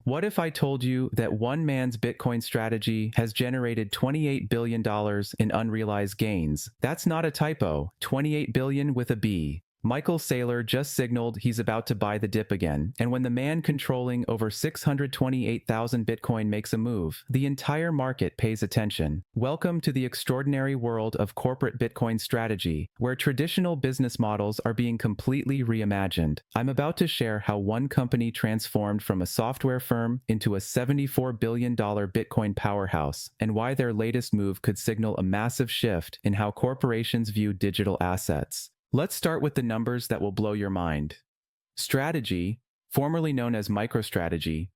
What if I told you that one man's Bitcoin strategy has generated $28 billion in unrealized gains? That's not a typo. 28 billion with a B. Michael Saylor just signaled he's about to buy the dip again, and when the man controlling over 628,000 Bitcoin makes a move, the entire market pays attention. Welcome to the extraordinary world of corporate Bitcoin strategy, where traditional business models are being completely reimagined. I'm about to share how one company transformed from a software firm into a $74 billion Bitcoin powerhouse, and why their latest move could signal a massive shift in how corporations view digital assets. Let's start with the numbers that will blow your mind. Strategy, formerly known as MicroStrategy,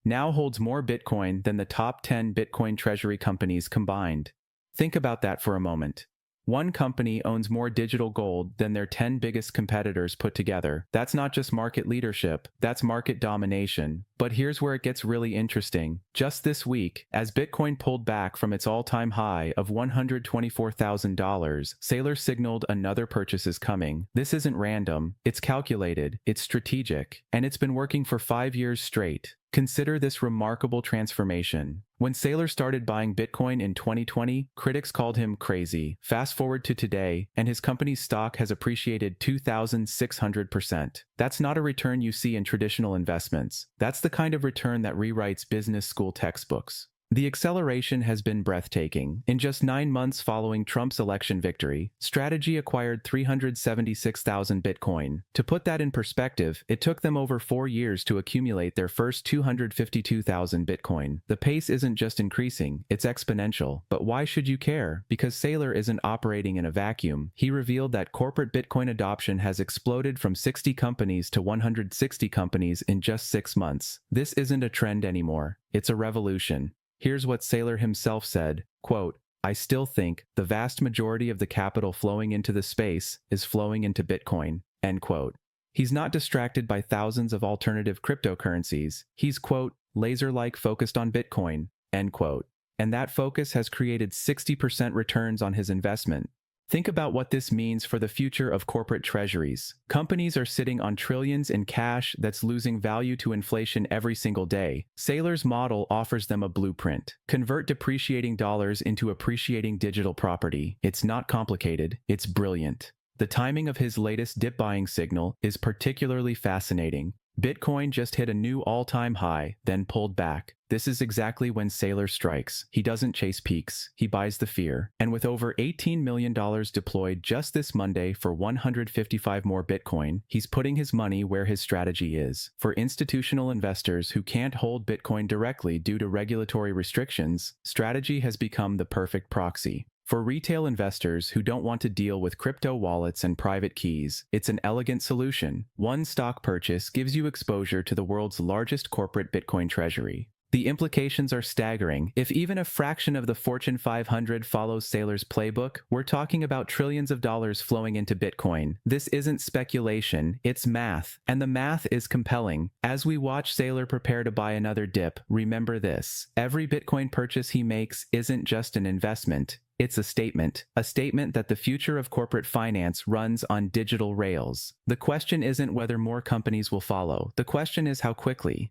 now holds more Bitcoin than the top 10 Bitcoin treasury companies combined. Think about that for a moment. One company owns more digital gold than their 10 biggest competitors put together. That's not just market leadership, that's market domination. But here's where it gets really interesting. Just this week, as Bitcoin pulled back from its all-time high of $124,000, Saylor signaled another purchase is coming. This isn't random, it's calculated, it's strategic, and it's been working for 5 years straight. Consider this remarkable transformation. When Saylor started buying Bitcoin in 2020, critics called him crazy. Fast forward to today, and his company's stock has appreciated 2,600%. That's not a return you see in traditional investments. That's the kind of return that rewrites business school textbooks. The acceleration has been breathtaking. In just 9 months following Trump's election victory, Strategy acquired 376,000 Bitcoin. To put that in perspective, it took them over 4 years to accumulate their first 252,000 Bitcoin. The pace isn't just increasing, it's exponential. But why should you care? Because Saylor isn't operating in a vacuum. He revealed that corporate Bitcoin adoption has exploded from 60 companies to 160 companies in just 6 months. This isn't a trend anymore, it's a revolution. Here's what Saylor himself said, quote, "I still think the vast majority of the capital flowing into the space is flowing into Bitcoin," end quote. He's not distracted by thousands of alternative cryptocurrencies. He's, quote, "laser-like focused on Bitcoin," end quote. And that focus has created 60% returns on his investment. Think about what this means for the future of corporate treasuries. Companies are sitting on trillions in cash that's losing value to inflation every single day. Saylor's model offers them a blueprint. Convert depreciating dollars into appreciating digital property. It's not complicated, it's brilliant. The timing of his latest dip buying signal is particularly fascinating. Bitcoin just hit a new all-time high, then pulled back. This is exactly when Saylor strikes. He doesn't chase peaks, he buys the fear. And with over $18 million deployed just this Monday for 155 more Bitcoin, he's putting his money where his strategy is. For institutional investors who can't hold Bitcoin directly due to regulatory restrictions, Strategy has become the perfect proxy. For retail investors who don't want to deal with crypto wallets and private keys, it's an elegant solution. One stock purchase gives you exposure to the world's largest corporate Bitcoin treasury. The implications are staggering. If even a fraction of the Fortune 500 follows Saylor's playbook, we're talking about trillions of dollars flowing into Bitcoin. This isn't speculation, it's math. And the math is compelling. As we watch Saylor prepare to buy another dip, remember this. Every Bitcoin purchase he makes isn't just an investment. It's a statement that the future of corporate finance runs on digital rails. The question isn't whether more companies will follow. The question is how quickly.